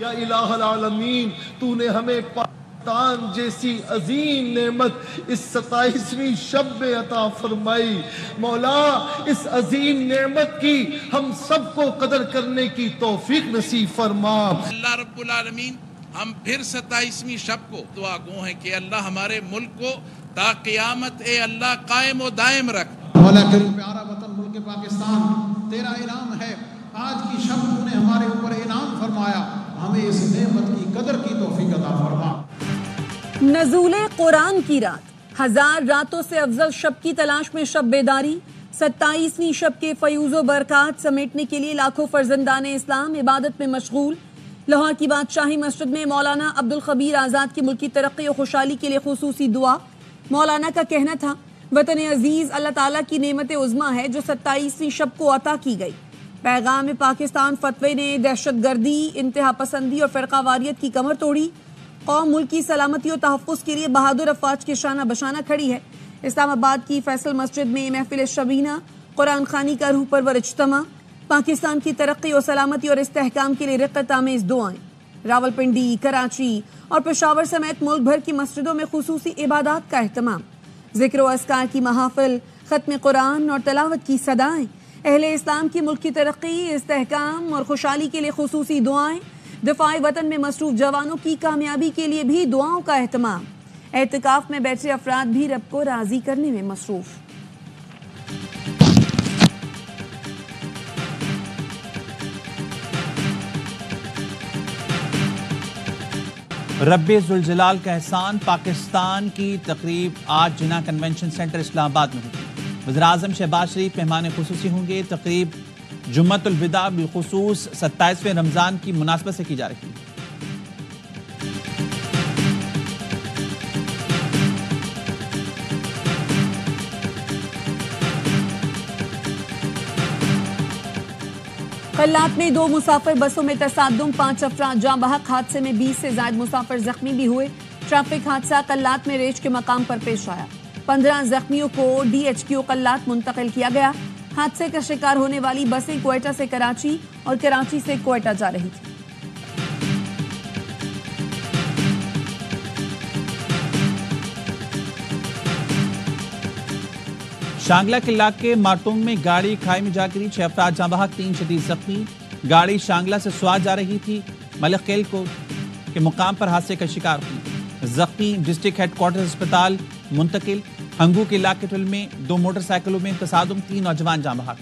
یا الہ العالمین، تو نے ہمیں پاکستان جیسی عظیم نعمت اس 27ویں شب میں عطا فرمائی۔ مولا اس عظیم نعمت کی ہم سب کو قدر کرنے کی توفیق نصیب فرما۔ اللہ رب العالمین ہم پھر 27ویں شب کو دعا گو ہیں کہ اللہ ہمارے ملک کو تا قیامت اے اللہ قائم و دائم رکھ۔ مولا کریم پیارا وطن ملک پاکستان، تیرا انعام ہے، آج کی شب تو نے ہمارے اوپر انعام فرمایا، ہمیں اس نعمت کی قدر کی توفیق عطا فرما۔ نزول قرآن کی رات، 1000 راتوں سے افضل شب کی تلاش میں شب بیداری، 27ویں شب کے فیوز و برکات سمیٹنے کے لیے لاکھوں فرزندان اسلام عبادت میں مشغول۔ لاہور کی بادشاہی مسجد میں مولانا عبدالخبیر آزاد کی ملکی ترقی و خوشحالی کے لیے خصوصی دعا۔ مولانا کا کہنا تھا وطن عزیز اللہ تعالیٰ کی نعمت عظمیٰ ہے جو 27ویں شب کو عطا کی گئی۔ پیغام پاکستان فتوے نے دہشت گردی، انتہا پسندی اور فرقہ واریت کی کمر توڑی۔ قوم ملک کی سلامتی و تحفظ کے لیے بہادر افواج کے شانہ بشانہ کھڑی ہے۔ اسلام آباد کی فیصل مسجد میں محفل شبینہ قرآن خوانی کا روح پرور اجتماع، پاکستان کی ترقی و سلامتی اور استحکام کے لیے رقت آمیز دعائیں۔ راولپنڈی، کراچی اور پشاور سمیت ملک بھر کی مسجدوں میں خصوصی عبادات کا اہتمام، ذکر و اذکار کی محافل، ختم قرآن اور تلاوت کی صدائیں، اہل اسلام کی ملک کی ترقی، استحکام اور خوشحالی کے لیے خصوصی دعائیں، دفاع وطن میں مصروف جوانوں کی کامیابی کے لیے بھی دعاؤں کا اہتمام۔ اعتکاف میں بیٹھے افراد بھی رب کو راضی کرنے میں مصروف۔ رب ذوالجلال کا احسان، پاکستان کی تقریب آج جناح کنونشن سینٹر اسلام آباد میں ہوگی۔ وزیراعظم شہباز شریف مہمان خصوصی ہوں گے۔ تقریب جمعۃ الوداع بالخصوص 27ویں رمضان کی مناسبت سے کی جا رہی ہے۔ قلات میں 2 مسافر بسوں میں تصادم، 5 افراد جاں بحق، حادثے میں 20 سے زائد مسافر زخمی بھی ہوئے۔ ٹریفک حادثہ قلات میں ریچھ کے مقام پر پیش آیا، 15 زخمیوں کو DHQ قلات منتقل کیا گیا۔ حادثے کا شکار ہونے والی بسیں کوئٹہ سے کراچی اور کراچی سے کوئٹہ جا رہی تھی۔ شانگلہ کے علاقے مارٹونگ میں گاڑی کھائی میں جا گری، 6 افراد جاں بحق، 3 شدید زخمی۔ گاڑی شانگلہ سے سوات جا رہی تھی، ملک کیل کو کے مقام پر حادثے کا شکار ہوئی، زخمی ڈسٹرکٹ ہیڈ کوارٹر اسپتال منتقل۔ ہنگو کے علاقے ٹل میں 2 موٹر سائیکلوں میں تصادم، 3 نوجوان جاں بحق۔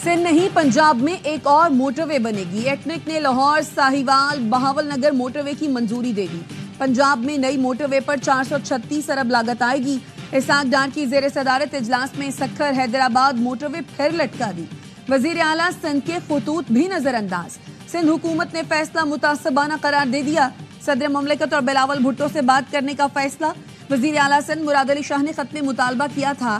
سندھ نہیں، پنجاب میں ایک اور موٹر وے بنے گی۔ ایٹنک نے لاہور، ساہیوال، بہاول نگر موٹر وے کی منظوری دے دی۔ پنجاب میں نئی موٹر وے پر 436 ارب لاگت آئے گی۔ اسحاق ڈار کی زیر صدارت اجلاس میں سکھر حیدرآباد موٹر وے پھر لٹکا دی۔ وزیر اعلیٰ سندھ کے خطوط بھی نظر انداز۔ سندھ حکومت نے فیصلہ متعصبانہ قرار دے دیا۔ صدر مملکت اور بلاول بھٹو سے بات کرنے کا فیصلہ۔ وزیر اعلیٰ سندھ مراد علی شاہ نے خط میں مطالبہ کیا تھا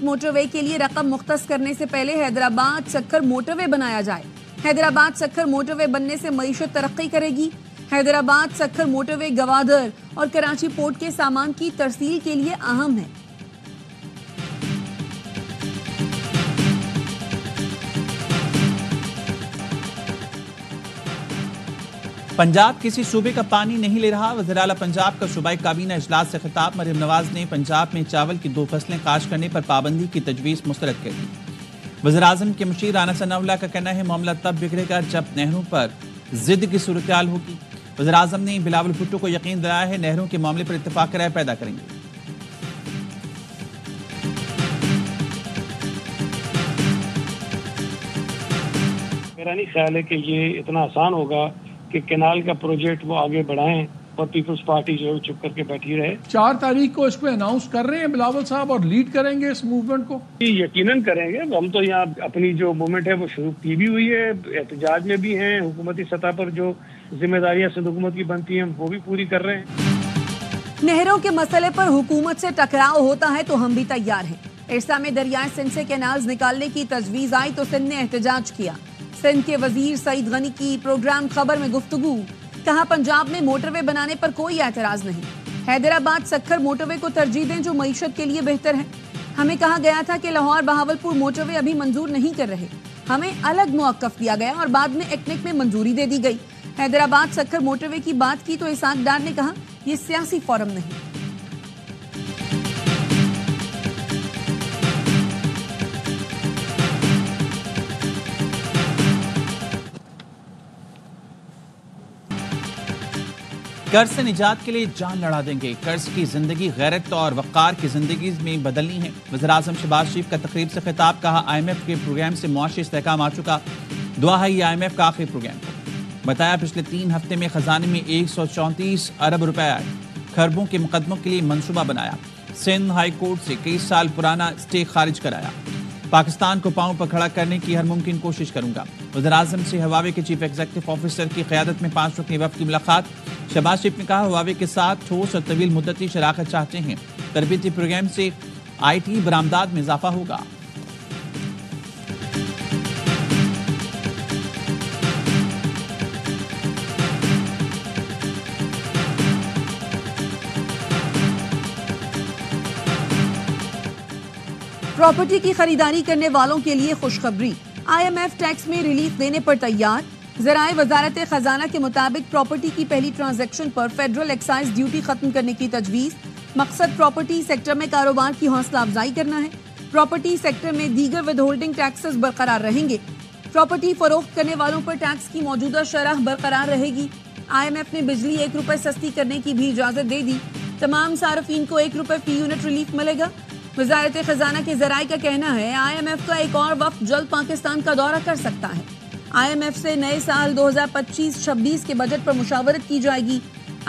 موٹر وے کے لیے رقم مختص کرنے سے پہلے حیدرآباد سکھر موٹر وے بنایا جائے۔ حیدرآباد سکھر موٹر وے بننے سے معیشت ترقی کرے گی۔ حیدرآباد سکھر موٹر وے گوادر اور کراچی پورٹ کے سامان کی ترسیل کے لیے اہم ہے۔ پنجاب کسی صوبے کا پانی نہیں لے رہا، وزیر اعلیٰ پنجاب کا صوبائی کابینہ اجلاس سے خطاب۔ مریم نواز نے پنجاب میں چاول کی 2 فصلیں کاشت کرنے پر پابندی کی تجویز مسترد کر دی۔ وزیر اعظم کے مشیر رانا ثناءاللہ کا کہنا ہے معاملہ تب بگڑے گا جب نہروں پر ضد کی صورتحال ہوگی۔ وزیر اعظم نے بلاول بھٹو کو یقین دلایا ہے نہروں کے معاملے پر اتفاق رائے پیدا کریں گے۔ میرا نہیں خیال ہے کہ یہ اتنا آسان ہوگا کہ کینال کا پروجیکٹ وہ آگے بڑھائیں اور پیپلز پارٹی جو ہے چپ کر کے بیٹھی رہے۔ 4 تاریخ کو اس پہ اناؤنس کر رہے ہیں بلاول صاحب اور لیڈ کریں گے اس موومنٹ کو؟ یقیناً کریں گے۔ ہم تو یہاں اپنی جو موومنٹ ہے وہ شروع کی بھی ہوئی ہے، احتجاج میں بھی ہیں، حکومتی سطح پر جو ذمہ داریاں سندھ حکومت کی بنتی ہیں وہ بھی پوری کر رہے ہیں۔ نہروں کے مسئلے پر حکومت سے ٹکراؤ ہوتا ہے تو ہم بھی تیار ہیں۔ ارسا میں دریائے سندھ سے کینالز نکالنے کی تجویز آئی تو سندھ نے احتجاج کیا۔ سندھ کے وزیر سعید غنی کی پروگرام خبر میں گفتگو، کہا پنجاب میں موٹر وے بنانے پر کوئی اعتراض نہیں، حیدرآباد سکھر موٹر وے کو ترجیح دیں جو معیشت کے لیے بہتر ہے. ہمیں کہا گیا تھا کہ لاہور بہاولپور موٹر وے ابھی منظور نہیں کر رہے, ہمیں الگ موقف دیا گیا اور بعد میں ایکنک میں منظوری دے دی گئی. حیدرآباد سکھر موٹر وے کی بات کی تو اسحاق ڈار نے کہا یہ سیاسی فورم نہیں. قرض سے نجات کے لیے جان لڑا دیں گے, قرض کی زندگی غیرت اور وقار کی زندگی میں بدلنی ہے. وزیراعظم شہباز شریف کا تقریب سے خطاب, کہا IMF کے پروگرام سے معاشی استحکام آ چکا, دعا ہے یہ IMF کا آخری پروگرام. بتایا پچھلے 3 ہفتے میں خزانے میں 134 ارب روپے آئے, کھربوں کے مقدموں کے لیے منصوبہ بنایا, سندھ ہائی کورٹ سے کئی سال پرانا اسٹے خارج کرایا, پاکستان کو پاؤں پر کھڑا کرنے کی ہر ممکن کوشش کروں گا. وزیراعظم سے ہواوے کے چیف ایگزیکٹو آفیسر کی قیادت میں 5 رکنی وفد کی ملاقات. شہباز شریف نے کہا ہواوے کے ساتھ ٹھوس اور طویل مدتی شراکت چاہتے ہیں, تربیتی پروگرام سے IT برآمدات میں اضافہ ہوگا. پراپرٹی کی خریداری کرنے والوں کے لیے خوشخبری, IMF ٹیکس میں ریلیف دینے پر تیار. ذرائع وزارت خزانہ کے مطابق پراپرٹی کی پہلی ٹرانزیکشن پر فیڈرل ایکسائز ڈیوٹی ختم کرنے کی تجویز. مقصد پراپرٹی سیکٹر میں کاروبار کی حوصلہ افزائی کرنا ہے. پراپرٹی سیکٹر میں دیگر ود ہولڈنگ ٹیکسز برقرار رہیں گے. پراپرٹی فروخت کرنے والوں پر ٹیکس کی موجودہ شرح برقرار رہے گی. IMF نے بجلی 1 روپے سستی کرنے کی بھی اجازت دے دی. تمام صارفین کو 1 روپے فی یونٹ ریلیف ملے گا. وزارت خزانہ کے ذرائع کا کہنا ہے IMF کا ایک اور وفد جلد پاکستان کا دورہ کر سکتا ہے. IMF سے نئے سال 2025-26 کے بجٹ پر مشاورت کی جائے گی.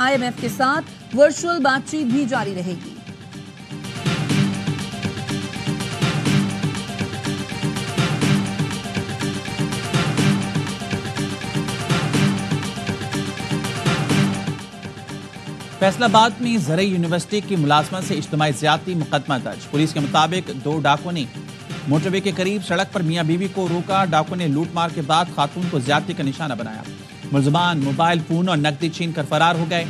IMF کے ساتھ ورچوئل بات چیت بھی جاری رہے گی. فیصل آباد میں زرعی یونیورسٹی کی ملازمت سے اجتماعی زیادتی مقدمہ درج. پولیس کے مطابق 2 ڈاکوں نے موٹر وے کے قریب سڑک پر میاں بیوی کو روکا. ڈاکوں نے لوٹ مار کے بعد خاتون کو زیادتی کا نشانہ بنایا. ملزمان موبائل فون اور نقدی چھین کر فرار ہو گئے.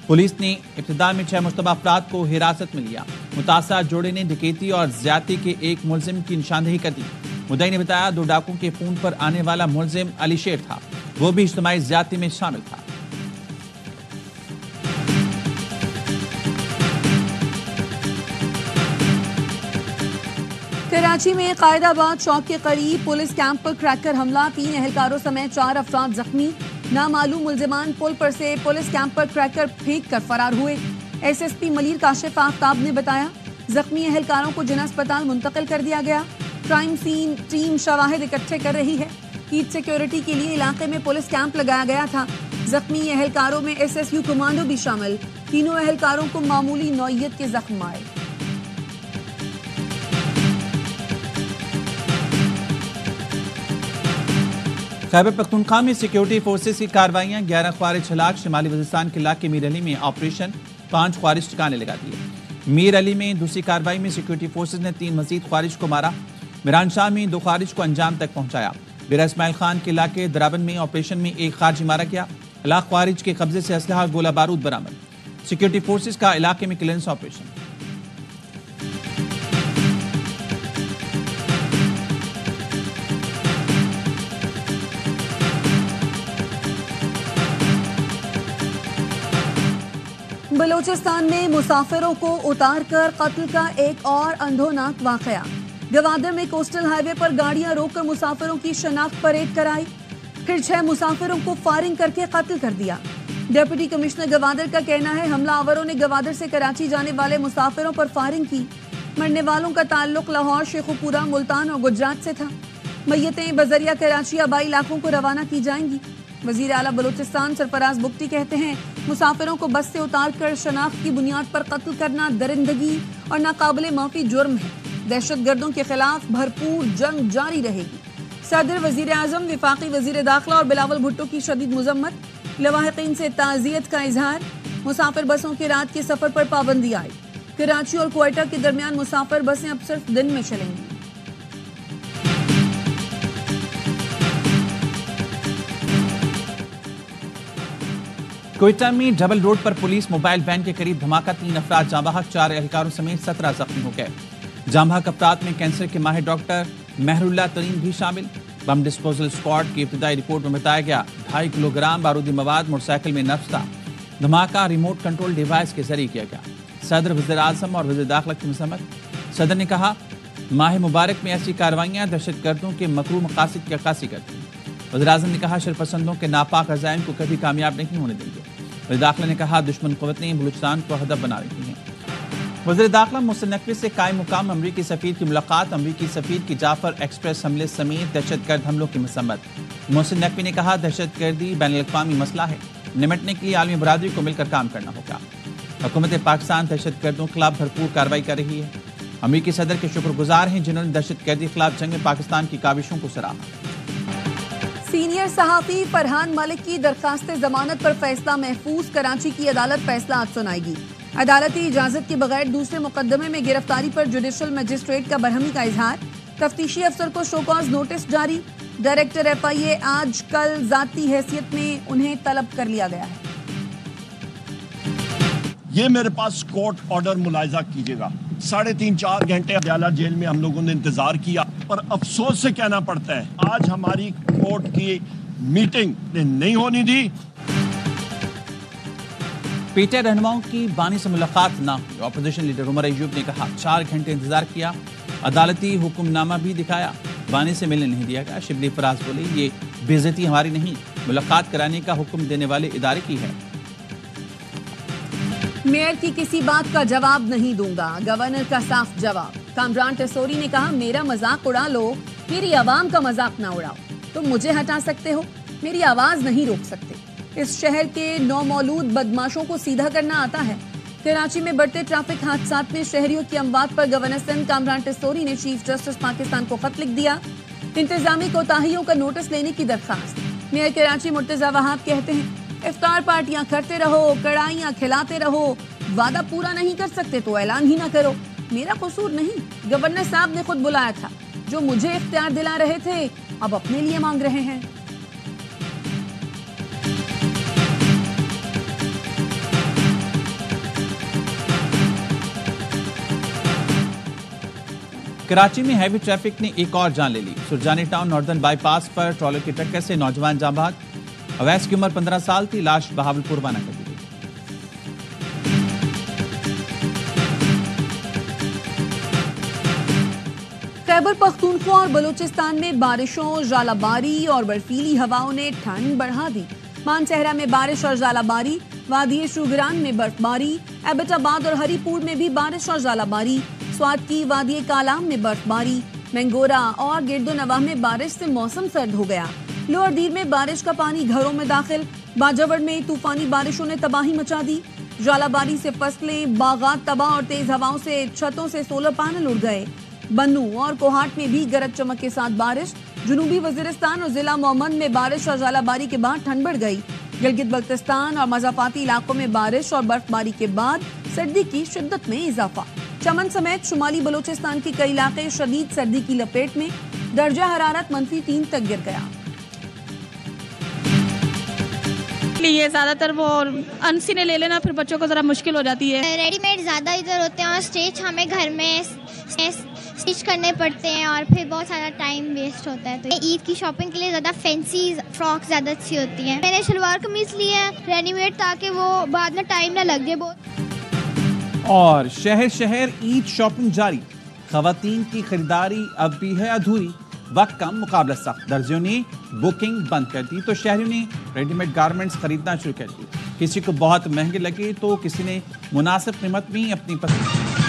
پولیس نے ابتدا میں 6 مشتبہ افراد کو حراست میں لیا. متاثرہ جوڑے نے ڈکیتی اور زیادتی کے ایک ملزم کی نشاندہی کر دی. مدعی نے بتایا 2 ڈاکوں کے فون پر آنے والا ملزم علی شیر تھا, وہ بھی اجتماعی زیادتی میں شامل تھا. کراچی میں قائد آباد چوک کے قریب پولیس کیمپ پر کریکر حملہ, 3 اہلکاروں سمیت 4 افراد زخمی. نامعلوم ملزمان پل پر سے پولیس کیمپ پر کریکر پھینک کر فرار ہوئے. SSP ملیر کاشف آفتاب نے بتایا زخمی اہلکاروں کو جناح اسپتال منتقل کر دیا گیا. کرائم سین ٹیم شواہد اکٹھے کر رہی ہے. عید سیکیورٹی کے لیے علاقے میں پولیس کیمپ لگایا گیا تھا. زخمی اہلکاروں میں SSU کمانڈو بھی شامل. تینوں اہلکاروں کو معمولی نوعیت کے زخم آئے. خیبر پختونخوا میں سیکیورٹی فورسز کی کارروائیاں, 11 خوارج ہلاک. شمالی وزیرستان کے علاقے میر علی میں آپریشن, 5 خوارج ٹھکانے لگا دیے. میر علی میں دوسری کارروائی میں سیکیورٹی فورسز نے 3 مزید خوارج کو مارا. میران شاہ میں 2 خوارج کو انجام تک پہنچایا. بیرا اسماعیل خان کے علاقے درابن میں آپریشن میں 1 خارجی مارا گیا. ہلاک خوارج کے قبضے سے اسلحہ گولہ بارود برآمد. سیکیورٹی فورسز کا علاقے میں کلیئرنس آپریشن. بلوچستان میں مسافروں کو اتار کر قتل کا ایک اور اندھوناک واقعہ. گوادر میں کوسٹل ہائی وے پر گاڑیاں روک کر مسافروں کی شناخت پریڈ کرائی, پھر 6 مسافروں کو فائرنگ کر کے قتل کر دیا. ڈپٹی کمشنر گوادر کا کہنا ہے حملہ آوروں نے گوادر سے کراچی جانے والے مسافروں پر فائرنگ کی. مرنے والوں کا تعلق لاہور, شیخوپورہ, ملتان اور گجرات سے تھا. میتیں بذریعہ کراچی آبائی علاقوں کو روانہ کی جائیں گی. وزیر اعلیٰ بلوچستان سرفراز بگٹی کہتے ہیں مسافروں کو بس سے اتار کر شناخت کی بنیاد پر قتل کرنا درندگی اور ناقابل معافی جرم ہے. دہشت گردوں کے خلاف بھرپور جنگ جاری رہے گی. صدر, وزیر اعظم, وفاقی وزیر داخلہ اور بلاول بھٹو کی شدید مذمت. لواحقین سے تعزیت کا اظہار. مسافر بسوں کے رات کے سفر پر پابندی آئی. کراچی اور کوئٹہ کے درمیان مسافر بسیں اب صرف دن میں چلیں گی. کوئٹہ میں ڈبل روڈ پر پولیس موبائل وین کے قریب دھماکہ، 3 افراد جاں بحق، 4 اہلکاروں سمیت 17 زخمی ہو گئے۔ جاں بحق افراد میں کینسر کے ماہر ڈاکٹر مہر اللہ ترین بھی شامل۔ بم ڈسپوزل اسکواڈ کی ابتدائی رپورٹ میں بتایا گیا 2.5 کلو گرام بارودی مواد موٹر سائیکل میں نصب تھا۔ دھماکہ ریموٹ کنٹرول ڈیوائس کے ذریعے کیا گیا۔ صدر، وزیر اعظم اور وزیر داخلہ کی مذمت۔ صدر نے کہا ماہ مبارک میں ایسی کارروائیاں دہشت گردوں کے مکروہ مقاصد کی عکاسی کرتی ہیں۔ وزیر اعظم نے کہا شرپسندوں کے ناپاک عزائم کو کبھی کامیاب نہیں ہونے دیں گے۔ وزیر داخلہ نے کہا دشمن قوتیں بلوچستان کو ہدف بنا رہی ہیں۔ وزیر داخلہ محسن نقوی سے قائم مقام امریکی سفیر کی ملاقات، امریکی سفیر کی جعفر ایکسپریس حملے سمیت دہشت گرد حملوں کی مذمت۔ محسن نقوی نے کہا دہشت گردی بین الاقوامی مسئلہ ہے، نمٹنے کے لیے عالمی برادری کو مل کر کام کرنا ہوگا۔ حکومت پاکستان دہشت گردوں کے خلاف بھرپور کارروائی کر رہی ہے۔ امریکی صدر کے شکر گزار ہیں جنہوں نے دہشت گردی کے خلاف جنگ میں پاکستان کی کاوشوں کو سراہا۔ سینئر صحافی فرحان ملک کی درخواست ضمانت پر فیصلہ محفوظ، کراچی کی عدالت فیصلہ آج سنائے گی۔ عدالتی اجازت کے بغیر دوسرے مقدمے میں گرفتاری پر جوڈیشل مجسٹریٹ کا برہمی کا اظہار۔ تفتیشی افسر کو شو کاز نوٹس جاری۔ ڈائریکٹر FIA آج کل ذاتی حیثیت میں انہیں طلب کر لیا گیا ہے۔ یہ میرے پاس کورٹ آرڈر ملاحظہ کیجیے گا، 3.5-4 گھنٹے عدالہ جیل میں ہم لوگوں نے انتظار کیا، اور افسوس سے کہنا پڑتا ہے آج ہماری کورٹ کی میٹنگ نہیں ہونی دی۔ PTI رہنماؤں کی بانی سے ملاقات نہ ہوئی۔ اپوزیشن لیڈر عمر ایوب نے کہا 4 گھنٹے انتظار کیا، عدالتی حکم نامہ بھی دکھایا، بانی سے ملنے نہیں دیا گیا۔ شبلی فراز بولے یہ بے عزتی ہماری نہیں، ملاقات کرانے کا حکم دینے والے ادارے کی ہے۔ میئر کی کسی بات کا جواب نہیں دوں گا، گورنر کا صاف جواب۔ کامران ٹیسوری نے کہا میرا مذاق اڑا لو، میری عوام کا مذاق نہ اڑاؤ۔ تم مجھے ہٹا سکتے ہو، میری آواز نہیں روک سکتے۔ اس شہر کے نومولود بدماشوں کو سیدھا کرنا آتا ہے۔ کراچی میں بڑھتے ٹریفک حادثات میں شہریوں کی اموات پر گورنر سندھ کامران ٹیسوری نے چیف جسٹس پاکستان کو خط لکھ دیا۔ انتظامی کوتاہیوں کا نوٹس لینے کی درخواست۔ میئر کراچی مرتضی وہاب کہتے ہیں افطار پارٹیاں کرتے رہو، کڑھائیاں کھلاتے رہو، وعدہ پورا نہیں کر سکتے تو اعلان ہی نہ کرو۔ میرا قصور نہیں، گورنر صاحب نے خود بلایا تھا، جو مجھے اختیار دلا رہے تھے اب اپنے لیے مانگ رہے ہیں۔ کراچی میں ہیوی ٹریفک نے ایک اور جان لے لی۔ Surjani town northern by pass per trailer کی ٹکر سے نوجوان جاں بحق، اویس کی عمر 15 سال تھی، لاش بہاولپور روانہ کر دی گئی۔ خیبر پختونخوا اور بلوچستان میں بارشوں، ژالہ باری اور برفیلی ہواؤں نے ٹھنڈ بڑھا دی۔ مانسہرہ میں بارش اور ژالہ باری، وادی شوگران میں برف باری، ایبٹ آباد اور ہری پور میں بھی بارش اور ژالہ باری، سوات کی وادی کالام میں برف باری، مینگورہ اور گرد و نواح میں بارش سے موسم سرد ہو گیا۔ لوئر دیر میں بارش کا پانی گھروں میں داخل، باجوڑ میں طوفانی بارشوں نے تباہی مچا دی۔ ژالہ باری سے فصلیں، باغات تباہ اور تیز ہواؤں سے چھتوں سے سولر پینل اڑ گئے۔ بنو اور کوہاٹ میں بھی گرج چمک کے ساتھ بارش۔ جنوبی وزیرستان اور ضلع مومند میں بارش اور ژالہ باری کے بعد ٹھنڈ بڑھ گئی۔ گلگت بلتستان اور مضافاتی علاقوں میں بارش اور برف باری کے بعد سردی کی شدت میں اضافہ۔ چمن سمیت شمالی بلوچستان کے کئی علاقے شدید سردی کی لپیٹ میں، درجہ حرارت -3 تک گر گیا۔ یہ زیادہ تر وہ انسینے لے لینا پھر بچوں کو ذرا مشکل ہو جاتی ہے۔ ریڈی میڈ زیادہ ادھر ہوتے ہیں اور اسٹیچ ہمیں گھر میں اسٹیچ کرنے پڑتے ہیں اور پھر بہت سارا ٹائم ویسٹ ہوتا ہے۔ تو عید کی شاپنگ کے لیے زیادہ فینسی فراک زیادہ اچھی ہوتی ہیں۔ میں نے شلوار قمیض لی ہے ریڈی میڈ تاکہ وہ بعد میں ٹائم نہ لگ جائے بہت۔ اور شہر شہر عید شاپنگ جاری، خواتین کی خریداری اب بھی ہے ادھوری، وقت کم مقابلہ سخت، درزیوں نے بکنگ بند کر دی تو شہریوں نے ریڈی میڈ گارمنٹس خریدنا شروع کر دی۔ کسی کو بہت مہنگے لگے تو کسی نے مناسب قیمت میں اپنی پسند